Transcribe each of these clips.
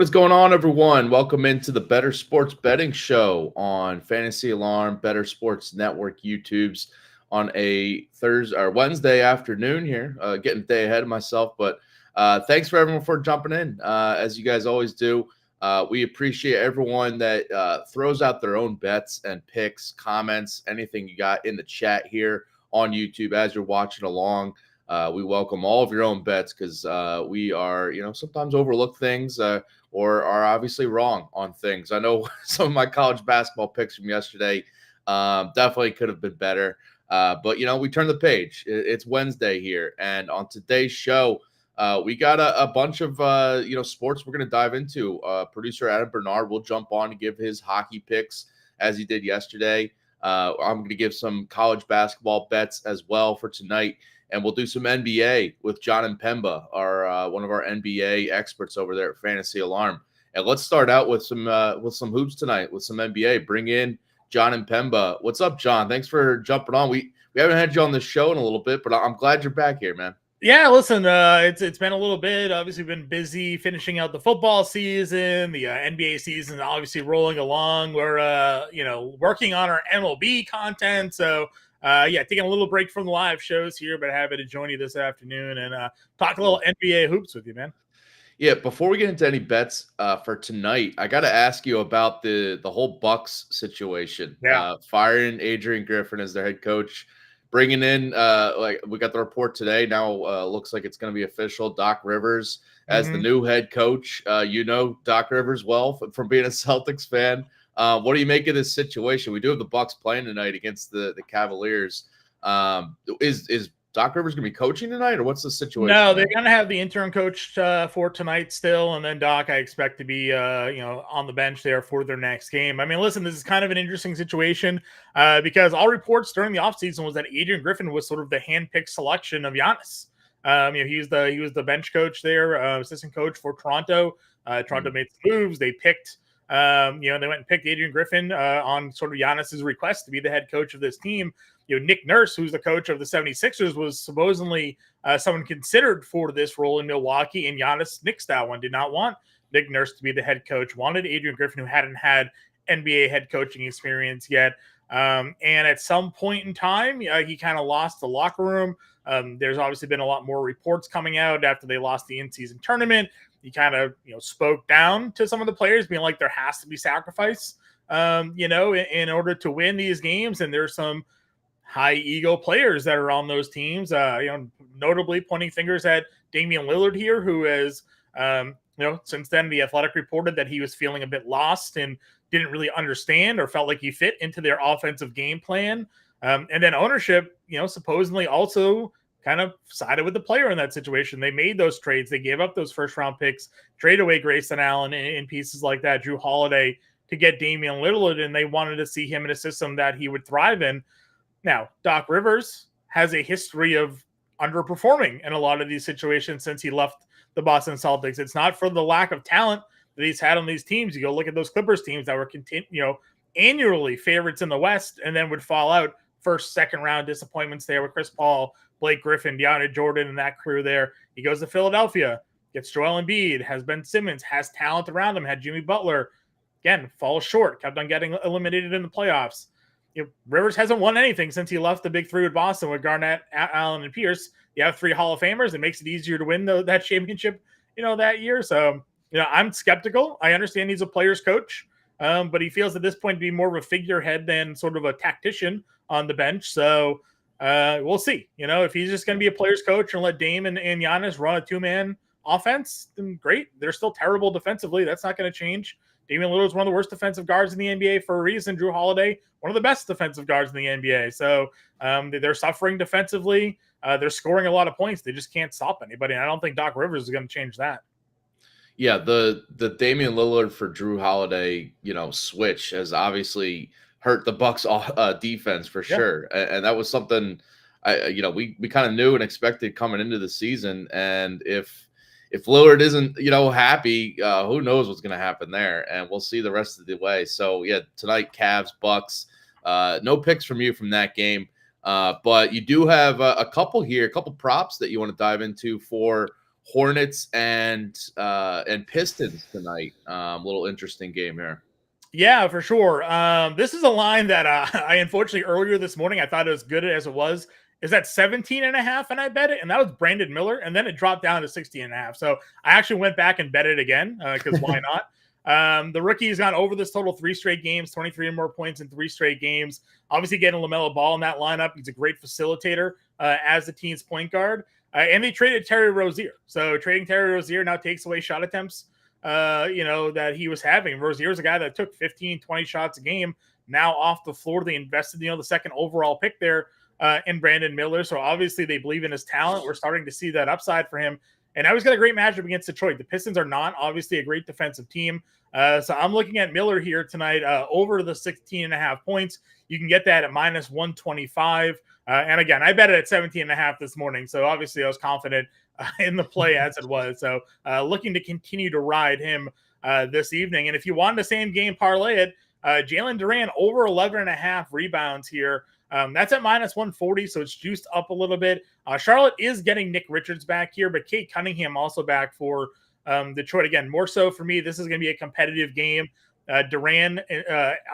What is going on, everyone? Welcome into the Bettor Sports Betting Show on Fantasy Alarm, Bettor Sports Network, YouTube's on a Thursday or Wednesday afternoon here. Getting a day ahead of myself, but thanks for everyone for jumping in, as you guys always do. We appreciate everyone that throws out their own bets and picks, comments, anything you got in the chat here on YouTube as you're watching along. We welcome all of your own bets because we are, sometimes overlook things or are obviously wrong on things. I know some of my college basketball picks from yesterday definitely could have been better. But, we turned the page. It's Wednesday here. And on today's show, we got a bunch of, sports we're going to dive into. Producer Adam Bernard will jump on to give his hockey picks as he did yesterday. I'm going to give some college basketball bets as well for tonight. And we'll do some NBA with Jon Imepmba, our one of our NBA experts over there at Fantasy Alarm. And let's start out with some hoops tonight, with some NBA. Bring in Jon Imepmba. What's up, John? Thanks for jumping on. We haven't had you on the show in a little bit, but I'm glad you're back here, man. Yeah, listen, it's been a little bit. Obviously, been busy finishing out the football season. The NBA season is obviously rolling along. We're working on our MLB content, so. Taking a little break from the live shows here, but happy to join you this afternoon and talk a little NBA hoops with you, man. Yeah, before we get into any bets for tonight, I got to ask you about the whole Bucks situation. Yeah. Firing Adrian Griffin as their head coach, bringing in we got the report today. Now looks like it's going to be official. Doc Rivers as the new head coach. Doc Rivers well from being a Celtics fan. What do you make of this situation? We do have the Bucks playing tonight against the Cavaliers. Is Doc Rivers going to be coaching tonight, or what's the situation? No, they're going to have the interim coach for tonight still, and then Doc, I expect to be on the bench there for their next game. I mean, listen, this is kind of an interesting situation because all reports during the offseason was that Adrian Griffin was sort of the handpicked selection of Giannis. He was the bench coach there, assistant coach for Toronto. Toronto made some moves. They picked. They went and picked Adrian Griffin on sort of Giannis's request to be the head coach of this team. Nick Nurse, who's the coach of the 76ers, was supposedly someone considered for this role in Milwaukee, and Giannis nixed that one, did not want Nick Nurse to be the head coach, wanted Adrian Griffin, who hadn't had NBA head coaching experience yet. And at some point in time, he kind of lost the locker room. There's obviously been a lot more reports coming out after they lost the in-season tournament. He kind of, spoke down to some of the players, being like, there has to be sacrifice, in order to win these games. And there's some high ego players that are on those teams, notably pointing fingers at Damian Lillard here, who has, since then the Athletic reported that he was feeling a bit lost and didn't really understand or felt like he fit into their offensive game plan. And then ownership, supposedly also kind of sided with the player in that situation. They made those trades. They gave up those first-round picks, traded away Grayson Allen in pieces like that, Drew Holiday, to get Damian Lillard, and they wanted to see him in a system that he would thrive in. Now, Doc Rivers has a history of underperforming in a lot of these situations since he left the Boston Celtics. It's not for the lack of talent that he's had on these teams. You go look at those Clippers teams that were annually favorites in the West and then would fall out first, second round disappointments there with Chris Paul, Blake Griffin, DeAndre Jordan, and that crew there. He goes to Philadelphia, gets Joel Embiid, has Ben Simmons, has talent around him, had Jimmy Butler. Again, falls short, kept on getting eliminated in the playoffs. Rivers hasn't won anything since he left the big three with Boston with Garnett, Allen, and Pierce. You have three Hall of Famers. It makes it easier to win that championship, that year. So, I'm skeptical. I understand he's a player's coach, but he feels at this point to be more of a figurehead than sort of a tactician on the bench. So we'll see. If he's just going to be a player's coach and let Dame and Giannis run a two-man offense, then great. They're still terrible defensively. That's not going to change. Damian Lillard is one of the worst defensive guards in the NBA for a reason. Drew Holiday, one of the best defensive guards in the NBA. So they're suffering defensively. They're scoring a lot of points. They just can't stop anybody. And I don't think Doc Rivers is going to change that. Yeah, the Damian Lillard for Drew Holiday, switch has obviously hurt the Bucks defense for sure. And that was something we kind of knew and expected coming into the season. And if Lillard isn't, happy, who knows what's going to happen there. And we'll see the rest of the way. So, yeah, tonight, Cavs, Bucks, no picks from you from that game. But you do have a couple props that you want to dive into for Hornets and Pistons tonight. Little interesting game here. Yeah, for sure. This is a line that I unfortunately earlier this morning, I thought it was good as it was. Is at 17.5, and I bet it, and that was Brandon Miller, and then it dropped down to 16.5. So I actually went back and bet it again because why not? The rookie has gone over this total 3 straight games, 23 or more points in 3 straight games. Obviously, getting LaMelo Ball in that lineup, he's a great facilitator as the team's point guard. And they traded Terry Rozier, so trading Terry Rozier now takes away shot attempts that he was having. Rozier's a guy that took 15, 20 shots a game. Now off the floor, they invested, the second overall pick there in Brandon Miller. So obviously they believe in his talent. We're starting to see that upside for him. And now he's got a great matchup against Detroit. The Pistons are not obviously a great defensive team. So I'm looking at Miller here tonight over the 16.5 points. You can get that at minus 125. And again, I bet it at 17.5 this morning. So obviously I was confident in the play as it was. So looking to continue to ride him this evening. And if you wanted the same game parlay it, Jalen Duran over 11.5 rebounds here. That's at minus 140, so it's juiced up a little bit. Charlotte is getting Nick Richards back here, but Kate Cunningham also back for Detroit. Again, more so for me, this is going to be a competitive game. Duran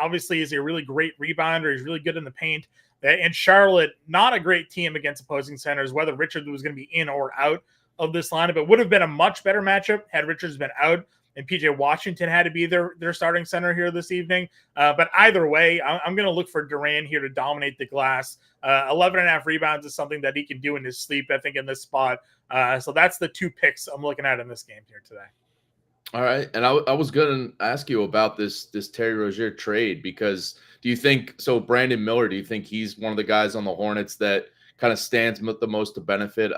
obviously is a really great rebounder. He's really good in the paint. And Charlotte, not a great team against opposing centers, whether Richards was going to be in or out of this lineup. It would have been a much better matchup had Richards been out and PJ Washington had to be their starting center here this evening. But either way, I'm going to look for Duran here to dominate the glass. 11.5 rebounds is something that he can do in his sleep, I think, in this spot. So that's the 2 picks I'm looking at in this game here today. All right. And I was going to ask you about this Terry Rozier trade, because do you think – so Brandon Miller, do you think he's one of the guys on the Hornets that kind of stands the most to benefit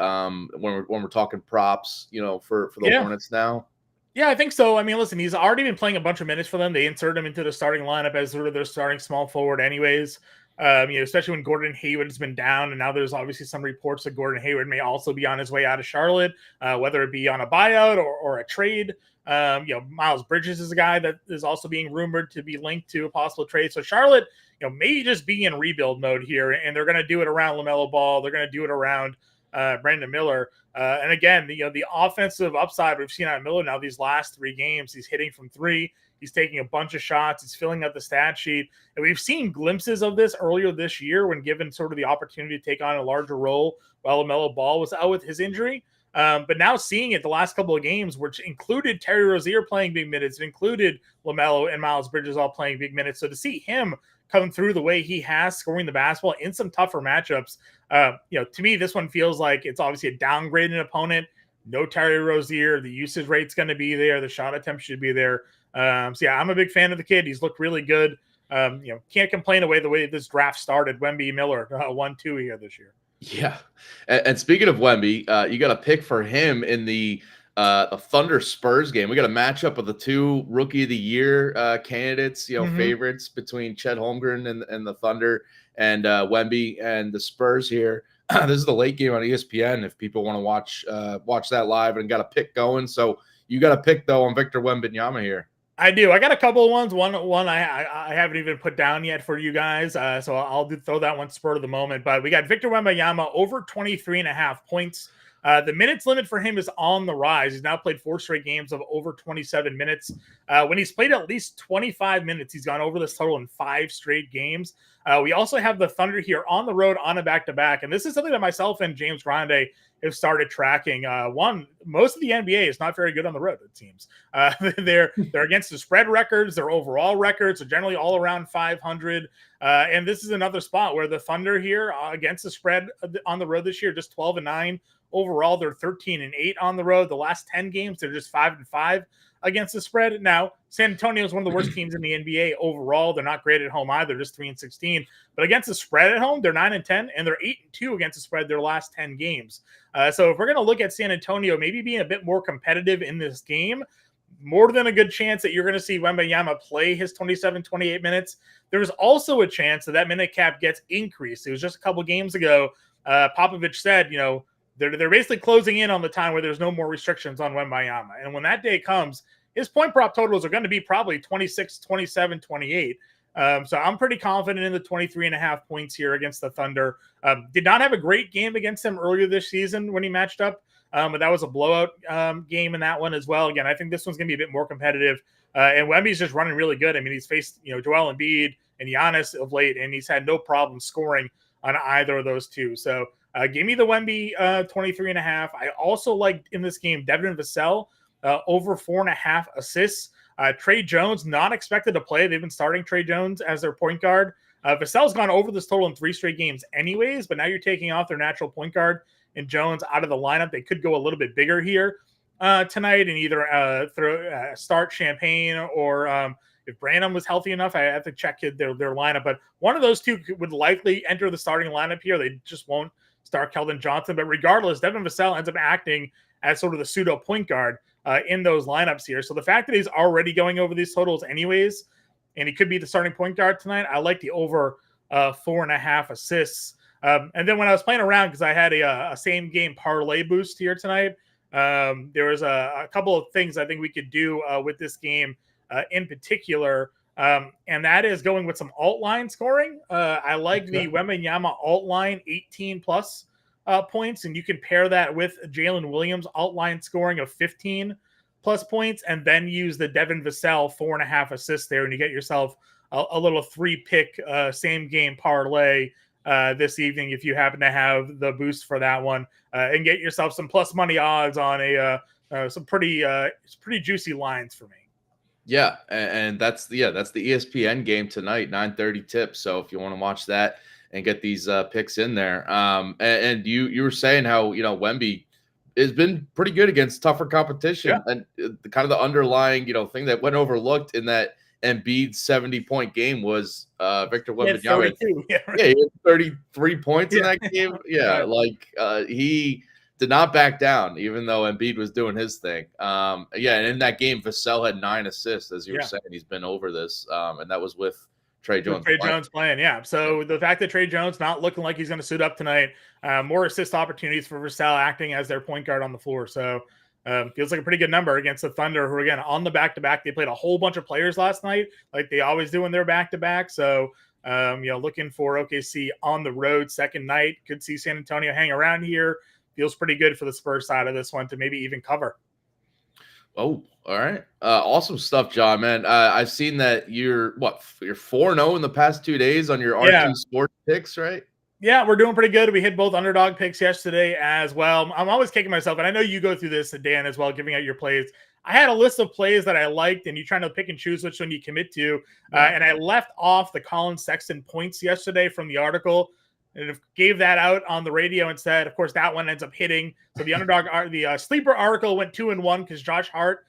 when we're talking props, for the Hornets now? Yeah, I think so. I mean, listen, he's already been playing a bunch of minutes for them. They insert him into the starting lineup as sort of their starting small forward anyways, especially when Gordon Hayward has been down. And now there's obviously some reports that Gordon Hayward may also be on his way out of Charlotte, whether it be on a buyout or a trade. Miles Bridges is a guy that is also being rumored to be linked to a possible trade. So Charlotte, may just be in rebuild mode here, and they're going to do it around LaMelo Ball. They're going to do it around Brandon Miller. And again, the offensive upside we've seen on Miller now these last 3 games, he's hitting from 3. He's taking a bunch of shots. He's filling out the stat sheet. And we've seen glimpses of this earlier this year when given sort of the opportunity to take on a larger role while LaMelo Ball was out with his injury. But now seeing it the last couple of games, which included Terry Rozier playing big minutes, it included LaMelo and Miles Bridges all playing big minutes. So to see him come through the way he has, scoring the basketball in some tougher matchups, to me, this one feels like it's obviously a downgraded opponent. No Terry Rozier. The usage rate's going to be there. The shot attempt should be there. So yeah, I'm a big fan of the kid. He's looked really good. Can't complain the way this draft started. Wemby Miller 1-2 here this year. Yeah. And speaking of Wemby, you got a pick for him in the Thunder Spurs game. We got a matchup of the 2 Rookie of the Year candidates, favorites between Chet Holmgren and the Thunder, and Wemby and the Spurs here. This is the late game on ESPN if people want to watch that live and got a pick going. So you got a pick, though, on Victor Wembanyama here. I do. I got a couple of ones. One I haven't even put down yet for you guys. So I'll throw that one spur of the moment. But we got Victor Wembanyama over 23.5 points. The minutes limit for him is on the rise. He's now played 4 straight games of over 27 minutes. When he's played at least 25 minutes, he's gone over this total in 5 straight games. We also have the Thunder here on the road on a back-to-back. And this is something that myself and James Grande have started tracking. Most of the NBA is not very good on the road, it seems. They're against the spread records, their overall records are generally all around 500. And this is another spot where the Thunder here against the spread on the road this year, just 12-9. Overall, they're 13-8 on the road. The last 10 games, they're just 5-5 against the spread. Now, San Antonio is one of the worst teams in the NBA overall. They're not great at home either, just 3-16. But against the spread at home, they're 9-10, and they're 8-2 against the spread their last 10 games. So if we're going to look at San Antonio maybe being a bit more competitive in this game, more than a good chance that you're going to see Wembanyama play his 27, 28 minutes. There's also a chance that minute cap gets increased. It was just a couple games ago. Popovich said, they're basically closing in on the time where there's no more restrictions on Wembanyama. And when that day comes, his point prop totals are going to be probably 26, 27, 28. So I'm pretty confident in the 23.5 points here against the Thunder. Did not have a great game against them earlier this season when he matched up but that was a blowout game in that one as well. Again, I think this one's going to be a bit more competitive. And Wemby's just running really good. I mean, he's faced Joel Embiid and Giannis of late, and he's had no problem scoring on either of those two. So give me the Wemby 23.5. I also like in this game Devin Vassell over 4.5 assists. Trey Jones not expected to play. They've been starting Trey Jones as their point guard. Vassell's gone over this total in 3 straight games anyways, but now you're taking off their natural point guard and Jones out of the lineup. They could go a little bit bigger here tonight and either start Champagne or if Branham was healthy enough, I have to check their lineup. But one of those two would likely enter the starting lineup here. They just won't start Keldon Johnson. But regardless, Devin Vassell ends up acting as sort of the pseudo point guard in those lineups here. So the fact that he's already going over these totals anyways, and he could be the starting point guard tonight, I like the over 4.5 assists. And then when I was playing around, because I had a same game parlay boost here tonight, there was a couple of things I think we could do with this game in particular, and that is going with some alt line scoring. I like the Wembanyama alt line 18 plus points, and you can pair that with Jalen Williams alt line scoring of 15 plus points, and then use the Devin Vassell 4.5 assists there, and you get yourself a little 3-pick same game parlay this evening if you happen to have the boost for that one, and get yourself some plus money odds on some pretty juicy lines for me. Yeah, and that's the ESPN game tonight, 9:30 tip. So if you want to watch that and get these picks in there, and you were saying how Wemby has been pretty good against tougher competition, and the kind of the underlying thing that went overlooked in that Embiid 70-point game was Victor Wembanyama. He had 33 points in that game. He did not back down, even though Embiid was doing his thing. And in that game, Vassell had 9 assists, as you were saying. He's been over this, and that was with Trey Jones. Jones playing, yeah. So the fact that Trey Jones not looking like he's going to suit up tonight, more assist opportunities for Vassell acting as their point guard on the floor. So feels like a pretty good number against the Thunder, who again on the back-to-back. They played a whole bunch of players last night, like they always do in their back-to-back. So looking for OKC on the road second night. Could see San Antonio hang around here. Feels pretty good for the Spurs side of this one to maybe even cover. Oh, all right. Awesome stuff, John, man. I've seen that you're 4-0 in the past 2 days on your RT Sports picks, right? Yeah, we're doing pretty good. We hit both underdog picks yesterday as well. I'm always kicking myself, and I know you go through this, Dan, as well, giving out your plays. I had a list of plays that I liked, and you trying to pick and choose which one you commit to. And I left off the Colin Sexton points yesterday from the article, and gave that out on the radio instead. Of course, that one ends up hitting. So the sleeper article went 2-1 because Josh Hart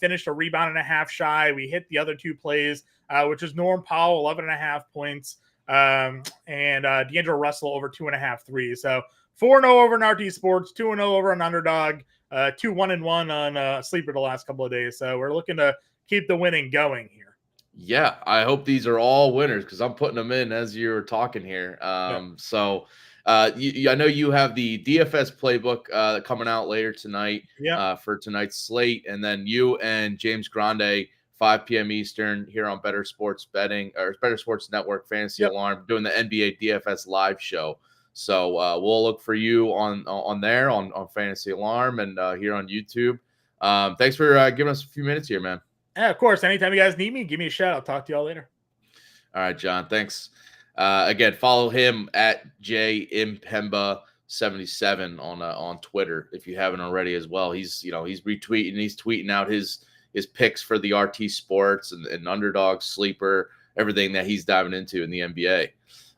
finished a rebound and a half shy. We hit the other 2 plays, which is Norm Powell, 11.5 points, and D'Angelo Russell over 2.5 threes. So 4-0 over in RT Sports, 2-0 over on underdog, 2-1-1 on sleeper the last couple of days. So we're looking to keep the winning going here. Yeah, I hope these are all winners because I'm putting them in as you're talking here. So I know you have the DFS playbook coming out later tonight for tonight's slate, and then you and James Grande 5 p.m. Eastern here on Bettor Sports Betting or Bettor Sports Network Fantasy Alarm doing the NBA DFS live show. So we'll look for you on there on Fantasy Alarm and here on YouTube. Thanks for giving us a few minutes here, man. Yeah, of course. Anytime you guys need me, give me a shout. I'll talk to y'all later. All right, John. Thanks. Again, follow him at Jon Imepmba 77 on Twitter if you haven't already as well. He's retweeting, he's tweeting out his picks for the RT Sports and underdog sleeper, everything that he's diving into in the NBA.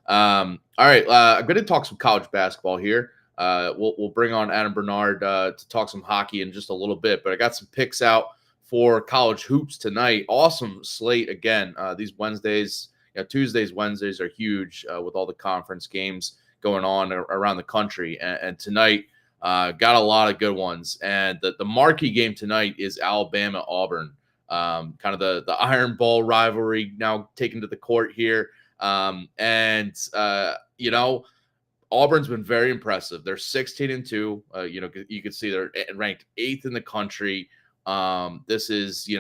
All right, I'm going to talk some college basketball here. We'll bring on Adam Bernard to talk some hockey in just a little bit, but I got some picks out for college hoops tonight. Awesome slate again. These Wednesdays, Tuesdays, Wednesdays are huge with all the conference games going on around the country. And tonight got a lot of good ones. And the marquee game tonight is Alabama-Auburn. Kind of the Iron Bowl rivalry now taken to the court here. Auburn's been very impressive. They're 16-2. You can see they're ranked 8th in the country. This is,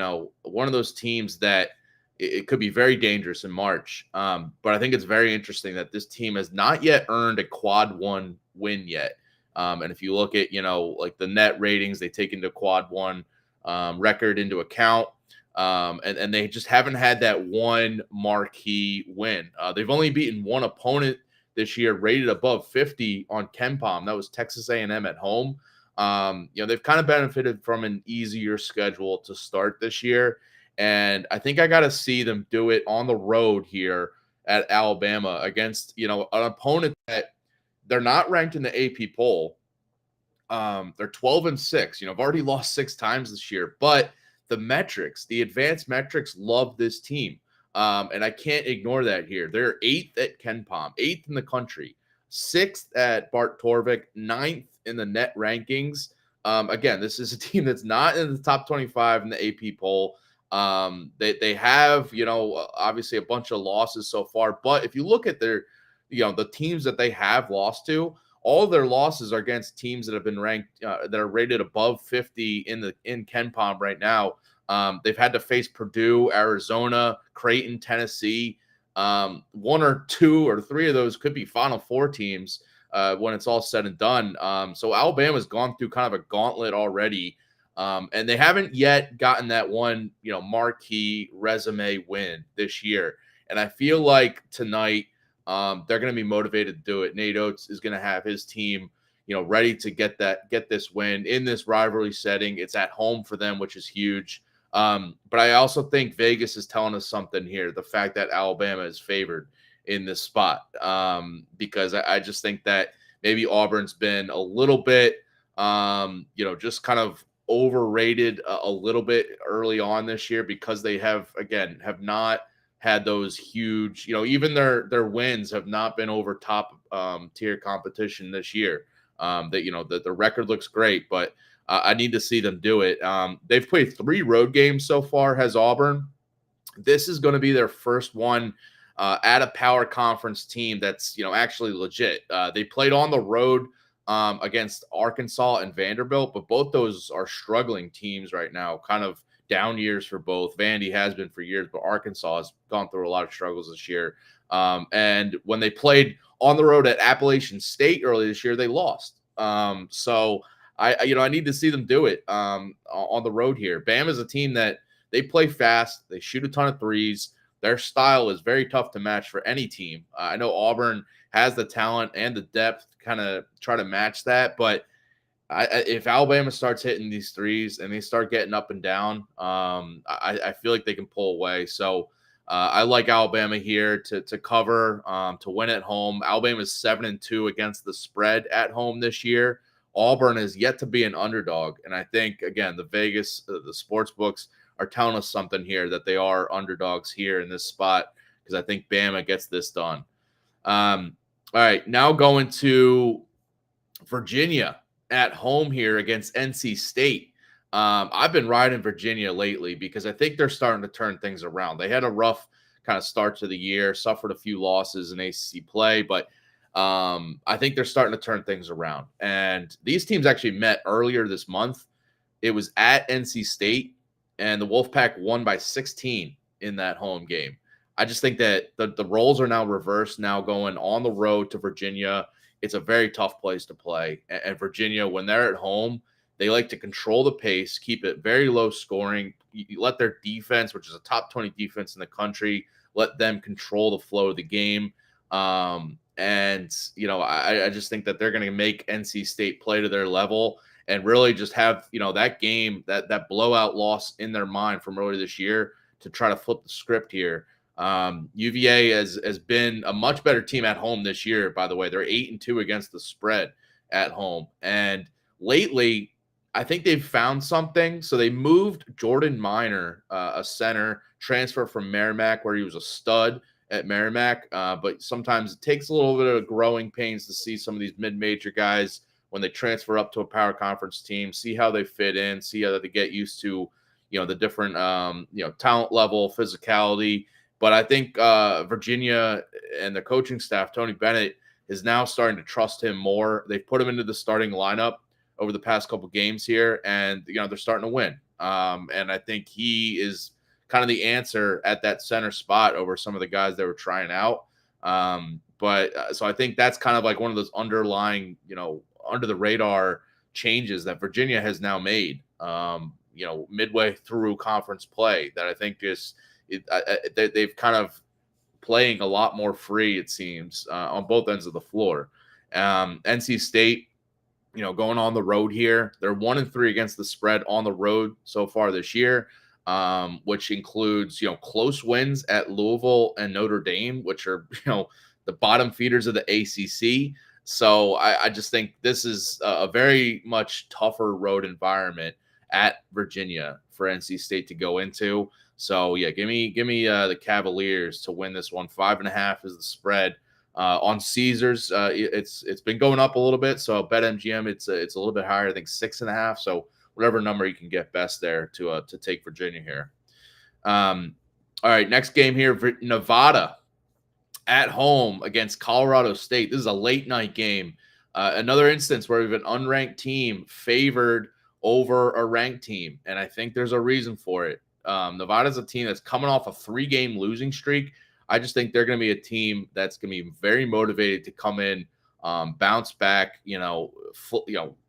one of those teams that it could be very dangerous in March. But I think it's very interesting that this team has not yet earned a quad 1 win yet. And if you look at, like the net ratings, they take into quad one record into account. And they just haven't had that one marquee win. They've only beaten one opponent this year rated above 50 on KenPom. That was Texas A&M at home. They've kind of benefited from an easier schedule to start this year. And I think I got to see them do it on the road here at Alabama against, an opponent that they're not ranked in the AP poll. They're 12-6. I've already lost 6 times this year, but the advanced metrics love this team. And I can't ignore that here. They're 8th at KenPom, 8th in the country, 6th at Bart Torvik, 9th in the net rankings. Again, this is a team that's not in the top 25 in the AP poll. They have, obviously a bunch of losses so far, but if you look at their, the teams that they have lost to, all their losses are against teams that have been ranked, that are rated above 50 in KenPom right now. They've had to face Purdue, Arizona, Creighton, Tennessee. 1 or 2 or 3 of those could be Final Four teams when it's all said and done. So Alabama's gone through kind of a gauntlet already, and they haven't yet gotten that one, marquee resume win this year. And I feel like tonight they're going to be motivated to do it. Nate Oates is going to have his team, ready to get this win in this rivalry setting. It's at home for them, which is huge. But I also think Vegas is telling us something here. The fact that Alabama is favored in this spot, because I just think that maybe Auburn's been a little bit, just kind of overrated a little bit early on this year because they have not had those huge, even their wins have not been over top tier competition this year. The record looks great, but I need to see them do it. They've played 3 road games so far, has Auburn. This is going to be their first one at a power conference team that's, actually legit. They played on the road against Arkansas and Vanderbilt, but both those are struggling teams right now, kind of down years for both. Vandy has been for years, but Arkansas has gone through a lot of struggles this year. And when they played on the road at Appalachian State early this year, they lost. So I need to see them do it on the road here. Bama is a team that they play fast. They shoot a ton of threes. Their style is very tough to match for any team. I know Auburn has the talent and the depth to kind of try to match that, but if Alabama starts hitting these threes and they start getting up and down, I feel like they can pull away. So I like Alabama here to cover, to win at home. Alabama is 7-2 against the spread at home this year. Auburn is yet to be an underdog. And I think, again, the sports books are telling us something here that they are underdogs here in this spot because I think Bama gets this done. All right, now going to Virginia at home here against NC State. I've been riding Virginia lately because I think they're starting to turn things around. They had a rough kind of start to the year, suffered a few losses in ACC play, but I think they're starting to turn things around. And these teams actually met earlier this month. It was at NC State, and the Wolfpack won by 16 in that home game. I just think that the roles are now reversed, now going on the road to Virginia. It's a very tough place to play. And Virginia, when they're at home, they like to control the pace, keep it very low scoring. You let their defense, which is a top 20 defense in the country, let them control the flow of the game. I just think that they're going to make NC State play to their level and really just have, that game, that blowout loss in their mind from earlier this year to try to flip the script here. UVA has been a much better team at home this year, by the way. They're 8-2 against the spread at home. And lately, I think they've found something. So they moved Jordan Minor, a center, transfer from Merrimack, where he was a stud at Merrimack. But sometimes it takes a little bit of growing pains to see some of these mid-major guys when they transfer up to a power conference team, see how they fit in, see how they get used to, the different, talent level, physicality. But I think Virginia and the coaching staff, Tony Bennett, is now starting to trust him more. They've put him into the starting lineup over the past couple games here, and they're starting to win. And I think he is kind of the answer at that center spot over some of the guys that were trying out. So I think that's kind of like one of those underlying under the radar changes that Virginia has now made, midway through conference play that I think they've kind of playing a lot more free, it seems, on both ends of the floor. NC State, going on the road here, they're 1-3 against the spread on the road so far this year, which includes, close wins at Louisville and Notre Dame, which are, the bottom feeders of the ACC. So I just think this is a very much tougher road environment at Virginia for NC State to go into. So yeah, give me the Cavaliers to win this one. 5.5 is the spread. On Caesars, it's been going up a little bit. So BetMGM, it's a little bit higher. I think 6.5. So whatever number you can get best there to take Virginia here. All right, next game here, Nevada at home against Colorado State. This is a late night game. Another instance where we have an unranked team favored over a ranked team, and I think there's a reason for it. Nevada's a team that's coming off a 3-game losing streak. I just think they're going to be a team that's going to be very motivated to come in, bounce back, kind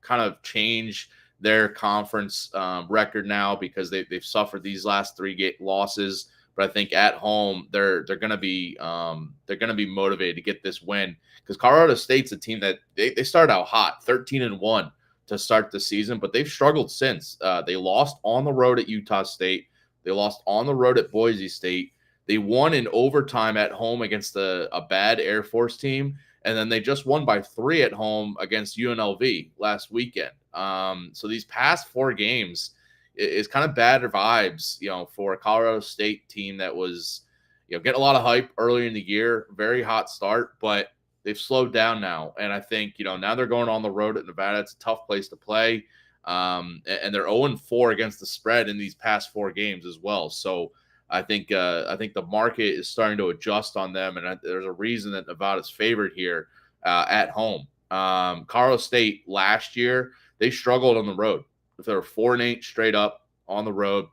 of change their conference record now because they've suffered these last 3 losses. But I think at home they're going to be motivated to get this win because Colorado State's a team that they started out hot, 13-1 to start the season, but they've struggled since. They lost on the road at Utah State. They lost on the road at Boise State. They won in overtime at home against a bad Air Force team, and then they just won by 3 at home against UNLV last weekend. So these past 4 games is kind of bad vibes, for a Colorado State team that was, getting a lot of hype early in the year, very hot start, but they've slowed down now. And I think, now they're going on the road at Nevada. It's a tough place to play. And they're 0-4 against the spread in these past 4 games as well. So I think the market is starting to adjust on them, and there's a reason that Nevada's favored here at home. Colorado State last year, they struggled on the road. If they were 4-8 straight up on the road,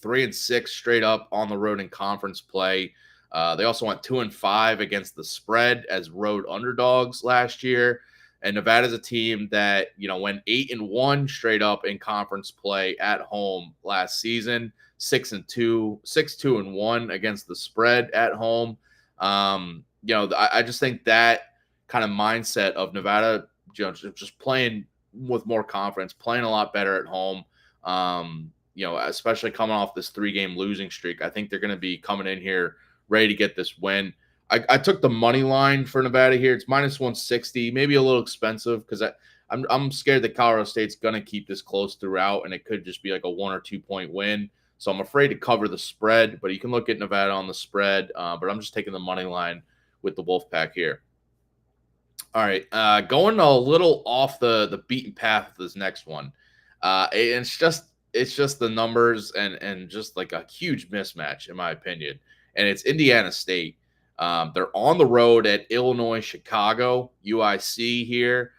3-6 straight up on the road in conference play. They also went 2-5 against the spread as road underdogs last year. And Nevada's a team that, went 8-1 straight up in conference play at home last season, 6-2 against the spread at home. I just think that kind of mindset of Nevada, just playing with more confidence, playing a lot better at home, especially coming off this 3-game losing streak. I think they're going to be coming in here ready to get this win. I took the money line for Nevada here. It's -160, maybe a little expensive because I'm scared that Colorado State's going to keep this close throughout, and it could just be like a 1 or 2 point win. So I'm afraid to cover the spread, but you can look at Nevada on the spread. But I'm just taking the money line with the Wolfpack here. All right, going a little off the beaten path of this next one. It's just the numbers and just like a huge mismatch in my opinion. And it's Indiana State. They're on the road at Illinois, Chicago, UIC here.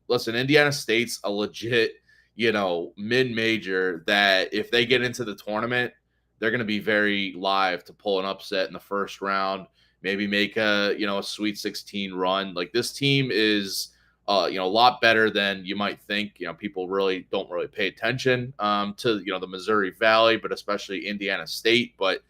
Listen, Indiana State's a legit, mid-major that if they get into the tournament, they're going to be very live to pull an upset in the first round, maybe make a Sweet 16 run. Like this team is, a lot better than you might think. People don't really pay attention to, the Missouri Valley, but especially Indiana State. But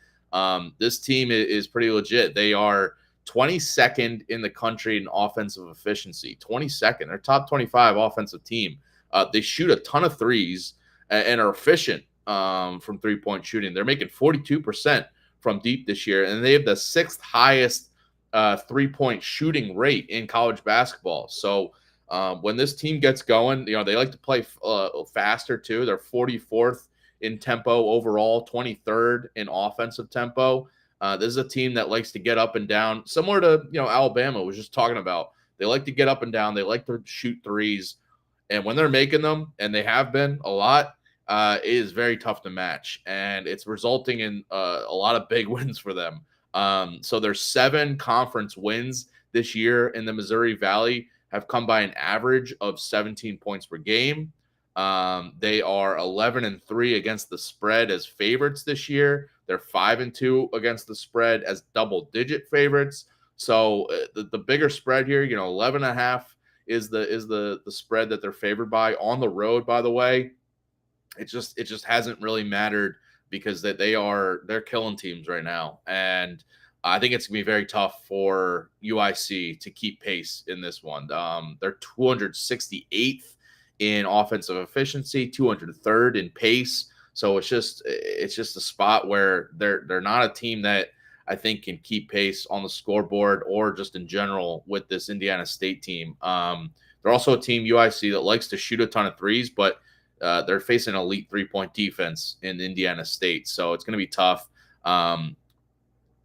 this team is pretty legit. They are 22nd in the country in offensive efficiency. 22nd. They're top 25 offensive team. They shoot a ton of threes and are efficient from 3-point shooting. They're making 42% from deep this year, and they have the 6th highest 3-point shooting rate in college basketball. So when this team gets going, they like to play faster too. They're 44th in tempo overall, 23rd in offensive tempo. This is a team that likes to get up and down, similar to Alabama was just talking about. They like to get up and down. They like to shoot threes, and when they're making them, and they have been a lot, it is very tough to match, and it's resulting in a lot of big wins for them. So there's 7 conference wins this year in the Missouri Valley have come by an average of 17 points per game. They are 11-3 against the spread as favorites this year. They're 5-2 against the spread as double-digit favorites. So the bigger spread here, 11.5 is the spread that they're favored by on the road. By the way, it just hasn't really mattered because they're killing teams right now, and I think it's gonna be very tough for UIC to keep pace in this one. They're 268th in offensive efficiency, 203rd in pace. So it's just a spot where they're not a team that I think can keep pace on the scoreboard or just in general with this Indiana State team. They're also a team, UIC, that likes to shoot a ton of threes, but they're facing an elite 3-point defense in Indiana State, so it's going to be tough.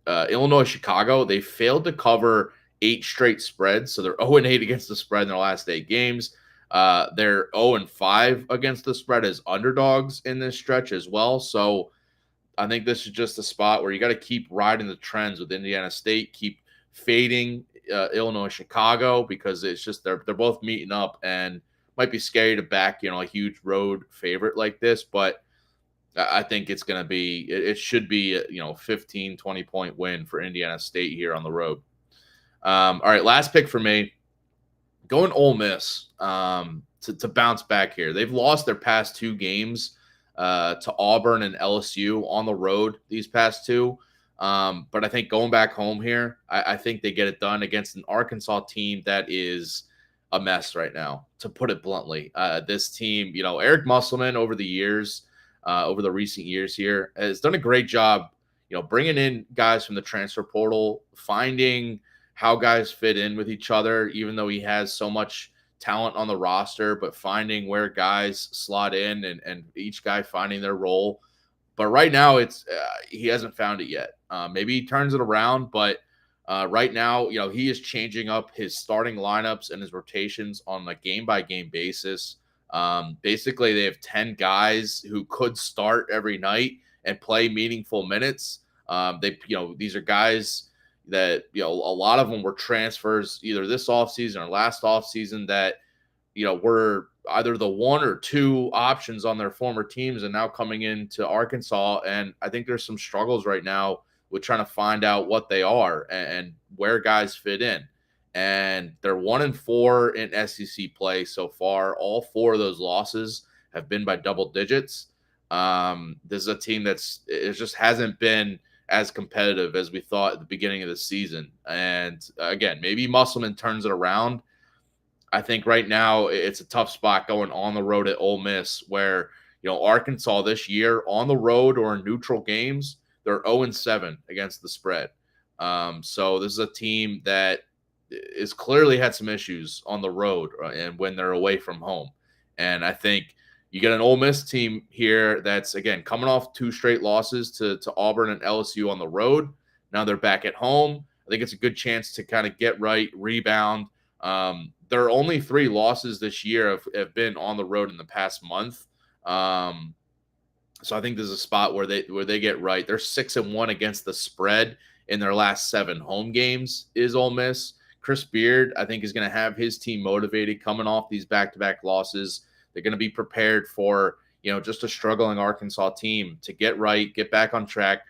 Illinois, Chicago, they failed to cover 8 straight spreads, so they're 0-8 against the spread in their last 8 games. They're 0-5 against the spread as underdogs in this stretch as well. So I think this is just a spot where you got to keep riding the trends with Indiana State, keep fading Illinois, Chicago, because it's just they're both meeting up, and might be scary to back a huge road favorite like this, but I think it's going to be it should be a 15, 20-point win for Indiana State here on the road. All right, last pick for me. Going Ole Miss to bounce back here. They've lost their past 2 games to Auburn and LSU on the road these past 2. But I think going back home here, I think they get it done against an Arkansas team that is a mess right now, to put it bluntly. This team, Eric Musselman over the years, over the recent years here, has done a great job, bringing in guys from the transfer portal, finding how guys fit in with each other, even though he has so much talent on the roster, but finding where guys slot in and each guy finding their role. But right now he hasn't found it yet. Maybe he turns it around, but right now, he is changing up his starting lineups and his rotations on a game-by-game basis. Basically, they have 10 guys who could start every night and play meaningful minutes. These are guys that, a lot of them were transfers either this offseason or last offseason that, were either the 1 or 2 options on their former teams and now coming into Arkansas. And I think there's some struggles right now with trying to find out what they are and where guys fit in. And they're 1-4 in SEC play so far. All 4 of those losses have been by double digits. This is a team it just hasn't been as competitive as we thought at the beginning of the season. And again, maybe Musselman turns it around. I think right now it's a tough spot going on the road at Ole Miss, where, Arkansas this year on the road or in neutral games, they're 0-7 against the spread. So this is a team that is clearly had some issues on the road and when they're away from home. And I think you get an Ole Miss team here that's, again, coming off 2 straight losses to Auburn and LSU on the road. Now they're back at home. I think it's a good chance to kind of get right, rebound. Their only 3 losses this year have been on the road in the past month. So I think there's a spot where they get right. They're 6-1 against the spread in their last 7 home games is Ole Miss. Chris Beard, I think, is going to have his team motivated coming off these back-to-back losses. They're going to be prepared for, just a struggling Arkansas team to get right, get back on track,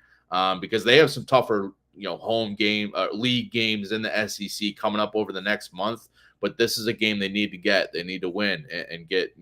because they have some tougher, home game, league games in the SEC coming up over the next month. But this is a game they need to get. They need to win and get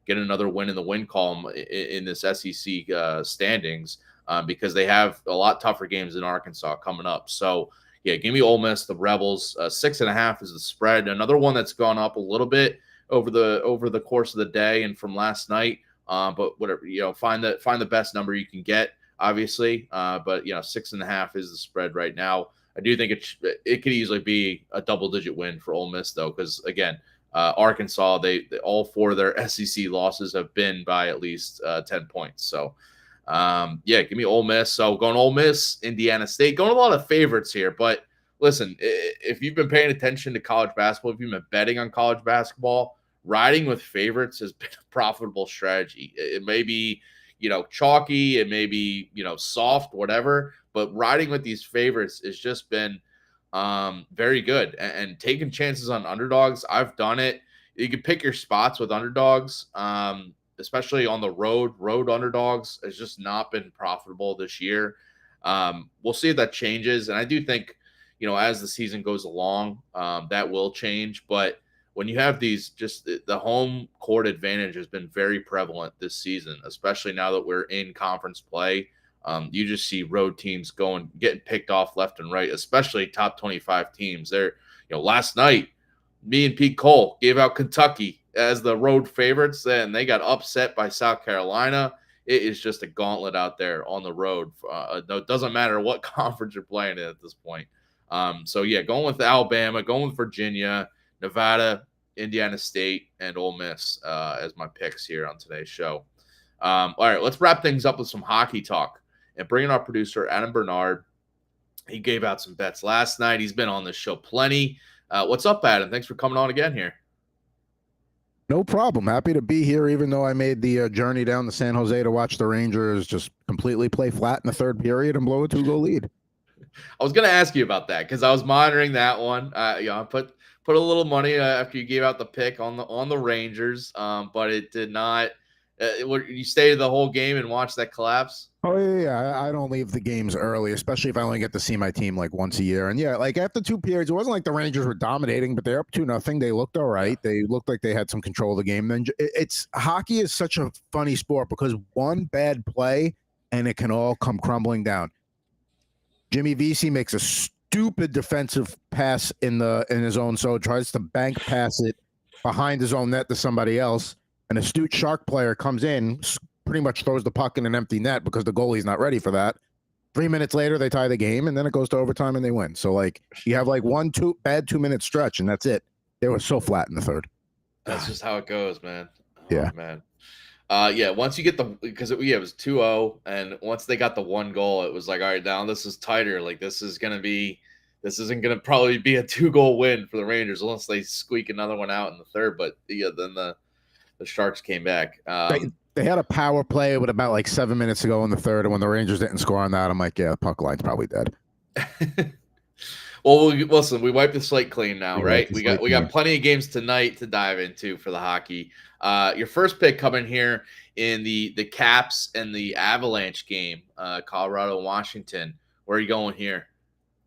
another win in the win column in this SEC standings, because they have a lot tougher games in Arkansas coming up. So, yeah, give me Ole Miss, the Rebels. 6.5 is the spread. Another one that's gone up a little bit over the course of the day and from last night. But whatever, find the best number you can get, obviously. But 6.5 is the spread right now. I do think it could easily be a double-digit win for Ole Miss, though, because again, Arkansas, they all 4 of their SEC losses have been by at least 10 points. So, give me Ole Miss. So going Ole Miss, Indiana State, going a lot of favorites here. But listen, if you've been paying attention to college basketball, if you've been betting on college basketball, riding with favorites has been a profitable strategy. It may be, chalky, it may be, soft, whatever, but riding with these favorites has just been very good. And taking chances on underdogs, I've done it. You can pick your spots with underdogs, especially on the road. Road underdogs has just not been profitable this year. We'll see if that changes. And I do think, as the season goes along, that will change. But when you have these, just the home court advantage has been very prevalent this season, especially now that we're in conference play. You just see road teams getting picked off left and right, especially top 25 teams. Last night, me and Pete Cole gave out Kentucky as the road favorites, and they got upset by South Carolina. It is just a gauntlet out there on the road. It doesn't matter what conference you're playing in at this point. Going with Alabama, going with Virginia, Nevada, Indiana State, and Ole Miss as my picks here on today's show. All right, let's wrap things up with some hockey talk and bring in our producer, Adam Bernard. He gave out some bets last night. He's been on this show plenty. What's up, Adam? Thanks for coming on again here. No problem. Happy to be here, even though I made the journey down to San Jose to watch the Rangers just completely play flat in the third period and blow a 2-goal lead. I was going to ask you about that because I was monitoring that one. I put a little money after you gave out the pick on the Rangers, but it did not. You stayed the whole game and watched that collapse? Oh, yeah. I don't leave the games early, especially if I only get to see my team like once a year. And yeah, like after 2 periods, it wasn't like the Rangers were dominating, but they're up 2-0. They looked all right. They looked like they had some control of the game. Then hockey is such a funny sport because one bad play and it can all come crumbling down. Jimmy Vesey makes a stupid defensive pass in his own zone, tries to bank pass it behind his own net to somebody else. An astute Shark player comes in, pretty much throws the puck in an empty net because the goalie's not ready for that. 3 minutes later, they tie the game, and then it goes to overtime and they win. So, you have bad 2-minute stretch, and that's it. They were so flat in the third. That's just how it goes, man. Yeah, man. Once you get because it was 2-0, and once they got the 1 goal, it was like, all right, now this is tighter. Like this isn't gonna probably be a 2-goal win for the Rangers unless they squeak another one out in the third. But then the Sharks came back. They had a power play with about 7 minutes to go in the third, and when the Rangers didn't score on that, I'm like, yeah, the puck line's probably dead. Well, listen, we wiped the slate clean now, right? We got plenty of games tonight to dive into for the hockey. Your first pick coming here in the Caps and the Avalanche game, Colorado, Washington. Where are you going here?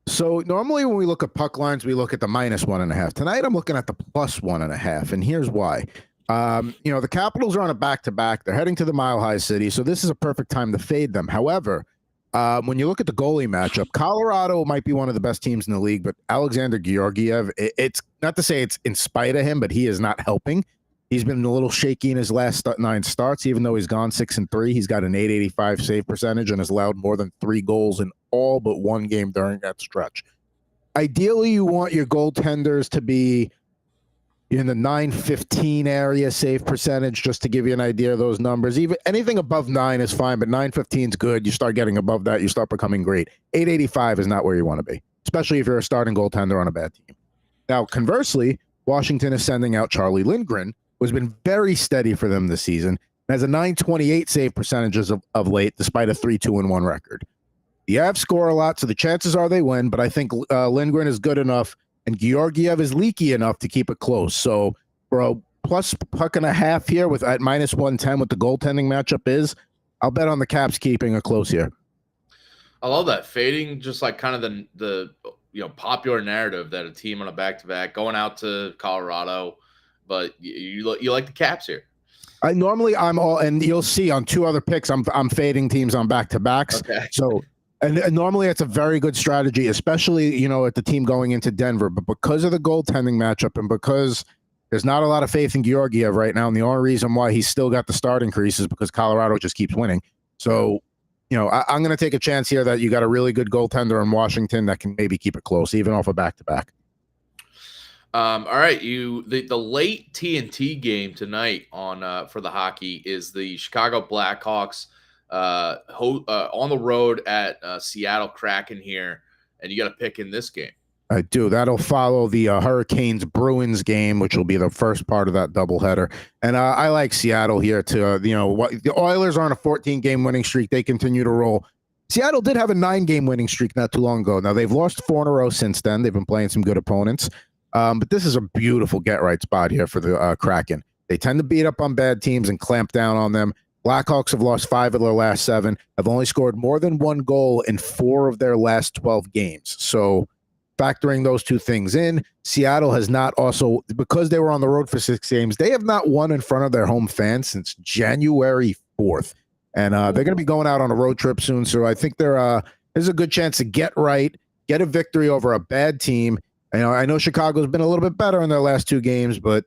So normally when we look at puck lines, we look at the -1.5. Tonight, I'm looking at the +1.5, and here's why. The Capitals are on a back-to-back. They're heading to the Mile High City, so this is a perfect time to fade them. However, when you look at the goalie matchup, Colorado might be one of the best teams in the league, but Alexander Georgiev, it's not to say it's in spite of him, but he is not helping. He's been a little shaky in his last 9 starts, even though he's gone 6-3. He's got an .885 save percentage and has allowed more than 3 goals in all but 1 game during that stretch. Ideally, you want your goaltenders to be in the .915 area save percentage, just to give you an idea of those numbers. Even anything above 9 is fine, but .915 is good. You start getting above that, you start becoming great. .885 is not where you want to be, especially if you're a starting goaltender on a bad team. Now, conversely, Washington is sending out Charlie Lindgren, who has been very steady for them this season, and has a .928 save percentages of late, despite a 3-2-1 record. The Avs score a lot, so the chances are they win, but I think Lindgren is good enough and Georgiev is leaky enough to keep it close. So for a +1.5 here at -110, what the goaltending matchup I'll bet on the Caps keeping it close here. I love that. Fading just kind of the popular narrative that a team on a back-to-back going out to Colorado, but you like the Caps here. I'm all, and you'll see on 2 other picks, I'm fading teams on back-to-backs. Okay. So. And normally it's a very good strategy, especially, at the team going into Denver. But because of the goaltending matchup and because there's not a lot of faith in Georgiev right now, and the only reason why he's still got the start increase is because Colorado just keeps winning. So, I'm going to take a chance here that you got a really good goaltender in Washington that can maybe keep it close, even off a back-to-back. All right, the late TNT game tonight for the hockey is the Chicago Blackhawks on the road at Seattle Kraken here, and you got to pick in this game. I do. That'll follow the Hurricanes Bruins game, which will be the first part of that doubleheader. And I like Seattle here too. The Oilers are on a 14-game winning streak. They continue to roll. Seattle did have a 9-game winning streak not too long ago. Now they've lost 4 in a row since then. They've been playing some good opponents. But this is a beautiful get-right spot here for the Kraken. They tend to beat up on bad teams and clamp down on them. Blackhawks have lost 5 of their last 7, have only scored more than 1 goal in 4 of their last 12 games. So factoring those two things in, Seattle has not also, because they were on the road for 6 games, they have not won in front of their home fans since January 4th. And they're going to be going out on a road trip soon. So I think there's a good chance to get a victory over a bad team. I know Chicago's been a little bit better in their last 2 games, but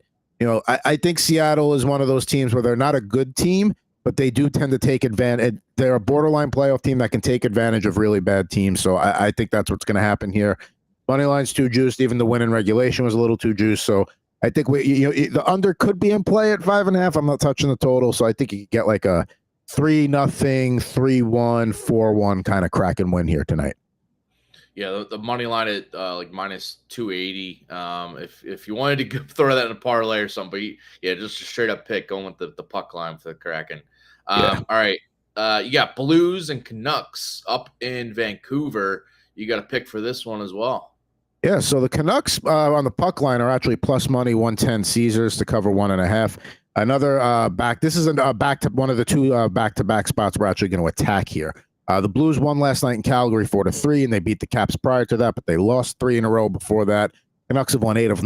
I think Seattle is one of those teams where they're not a good team, but they do tend to take advantage. They're a borderline playoff team that can take advantage of really bad teams. So I think that's what's going to happen here. Money line's too juiced. Even the win in regulation was a little too juiced. So I think the under could be in play at 5.5. I'm not touching the total. So I think you could get like a 3-0, 3-1, 4-1 kind of Kraken win here tonight. Yeah, the money line at like minus 280. If you wanted to throw that in a parlay or something, but just a straight up pick going with the puck line for the Kraken. All right, you got Blues and Canucks up in Vancouver. You got a pick for this one as well. Yeah, so the Canucks on the puck line are actually plus money 110 Caesars to cover 1.5. Another back. This is a back to one of the 2 back-to-back spots we're actually going to attack here. The Blues won last night in Calgary 4-3, and they beat the Caps prior to that, but they lost 3 in a row before that. Canucks have won 8 of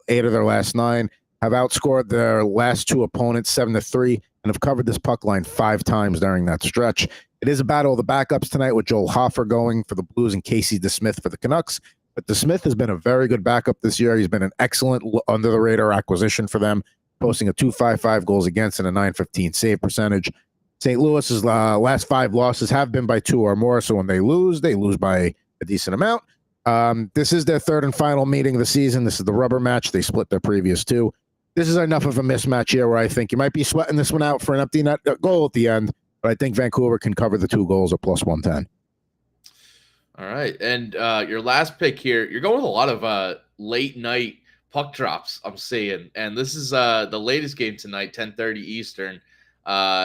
their last 9, have outscored their last 2 opponents 7-3, and have covered this puck line 5 times during that stretch. It is a battle of the backups tonight with Joel Hofer going for the Blues and Casey DeSmith for the Canucks. But DeSmith has been a very good backup this year. He's been an excellent under-the-radar acquisition for them, posting a 2.55 goals against and a 9.15 save percentage. St. Louis's last 5 losses have been by 2 or more, so when they lose by a decent amount. This is their 3rd and final meeting of the season. This is the rubber match. They split their previous 2. This is enough of a mismatch here where I think you might be sweating this one out for an empty net goal at the end, but I think Vancouver can cover the 2 goals at plus 110. All right, and your last pick here, you're going with a lot of late night puck drops, I'm seeing, and this is the latest game tonight, 10:30 Eastern,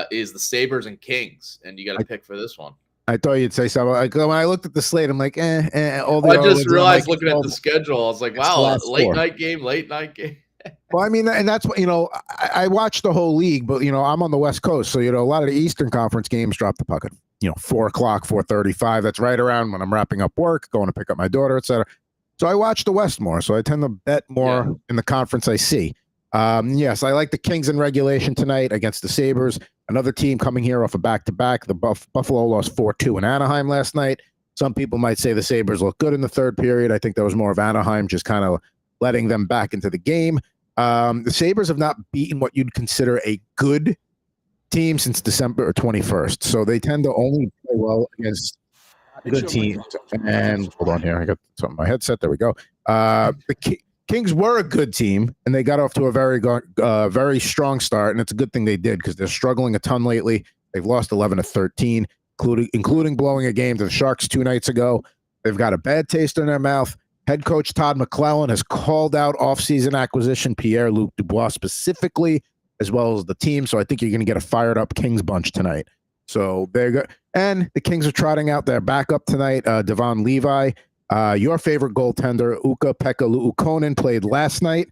is the Sabres and Kings, and you got to pick for this one. I thought you'd say something. Like, when I looked at the slate, I'm like, all the I just realized looking at the schedule, I was like, wow, late night game. Well, I mean, and that's what, I watched the whole league, but, I'm on the West Coast. So, a lot of the Eastern Conference games drop the puck at, 4 o'clock, 4:35. That's right around when I'm wrapping up work, going to pick up my daughter, etc. So I watch the West more. So I tend to bet more in the conference I see. Yes, I like the Kings in regulation tonight against the Sabres. Another team coming here off a back-to-back. The Buffalo lost 4-2 in Anaheim last night. Some people might say the Sabres look good in the 3rd period. I think that was more of Anaheim just kind of letting them back into the game. The Sabres have not beaten what you'd consider a good team since December 21st. So they tend to only play well against good teams. And hold on here. I got something on my headset. There we go. The Kings were a good team, and they got off to a very strong start, and it's a good thing they did because they're struggling a ton lately. They've lost 11-13, including blowing a game to the Sharks 2 nights ago. They've got a bad taste in their mouth. Head coach Todd McClellan has called out offseason acquisition Pierre-Luc Dubois specifically, as well as the team. So I think you're going to get a fired-up Kings bunch tonight. So they're good. And the Kings are trotting out their backup tonight, Devon Levi. Your favorite goaltender, Ukko-Pekka Luukkonen, played last night,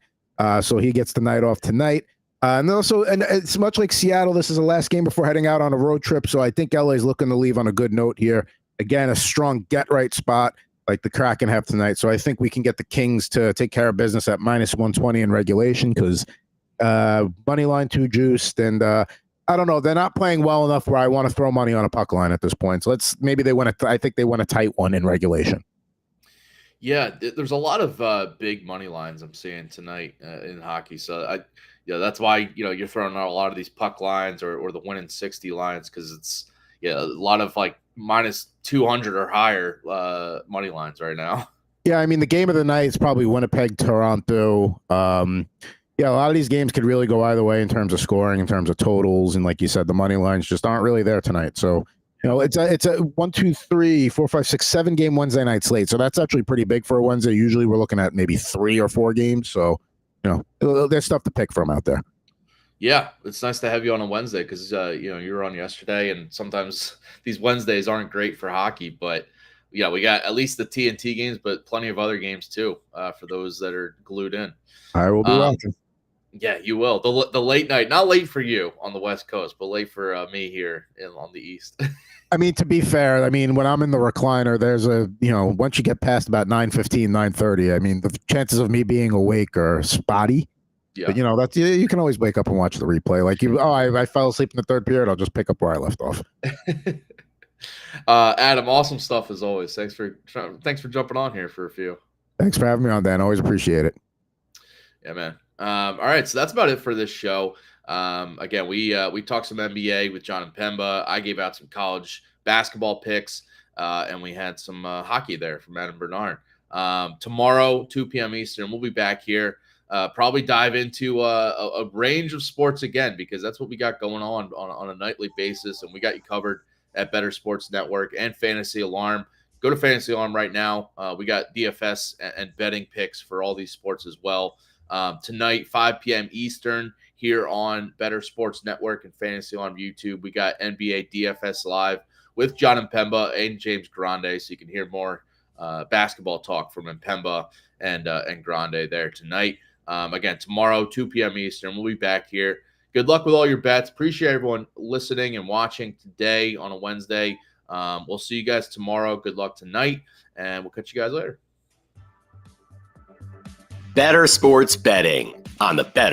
so he gets the night off tonight. And it's much like Seattle. This is the last game before heading out on a road trip, so I think LA is looking to leave on a good note here. Again, a strong get-right spot like the Kraken have tonight, so I think we can get the Kings to take care of business at minus 120 in regulation because money line too juiced, and I don't know. They're not playing well enough where I want to throw money on a puck line at this point. So maybe they want to. I think they want a tight one in regulation. Yeah, there's a lot of big money lines I'm seeing tonight in hockey. So that's why you're throwing out a lot of these puck lines or the 1-in-60 lines because it's a lot of like minus 200 or higher money lines right now. Yeah, I mean the game of the night is probably Winnipeg, Toronto. A lot of these games could really go either way in terms of scoring, in terms of totals, and like you said, the money lines just aren't really there tonight. So. It's a 1, 2, 3, 4, 5, 6, 7 game Wednesday night slate. So that's actually pretty big for a Wednesday. Usually we're looking at maybe 3 or 4 games. So, there's stuff to pick from out there. Yeah, it's nice to have you on a Wednesday because, you were on yesterday and sometimes these Wednesdays aren't great for hockey. But, we got at least the TNT games, but plenty of other games too for those that are glued in. I will be watching. Yeah, you will. The late night, not late for you on the West Coast, but late for me here on the East. I mean, to be fair, I mean, when I'm in the recliner, there's once you get past about 9:15, 9:30, I mean, the chances of me being awake are spotty. Yeah. But, that's you can always wake up and watch the replay. Like, I fell asleep in the third period. I'll just pick up where I left off. Adam, awesome stuff as always. Thanks for jumping on here for a few. Thanks for having me on, Dan. Always appreciate it. Yeah, man. All right, so that's about it for this show. Again, we talked some NBA with Jon Imepmba. I gave out some college basketball picks, and we had some hockey there from Adam Bernard. Tomorrow, 2 p.m. Eastern, we'll be back here. Probably dive into a range of sports again, because that's what we got going on a nightly basis, and we got you covered at Bettor Sports Network and Fantasy Alarm. Go to Fantasy Alarm right now. We got DFS and betting picks for all these sports as well. Tonight, 5 p.m. Eastern, here on Bettor Sports Network and Fantasy Alarm YouTube, we got NBA DFS Live with Jon Imepmba and James Grande, so you can hear more basketball talk from Imepmba and Grande there tonight. Again, tomorrow, 2 p.m. Eastern, we'll be back here. Good luck with all your bets. Appreciate everyone listening and watching today on a Wednesday. We'll see you guys tomorrow. Good luck tonight, and we'll catch you guys later. Bettor Sports Betting on the Bettor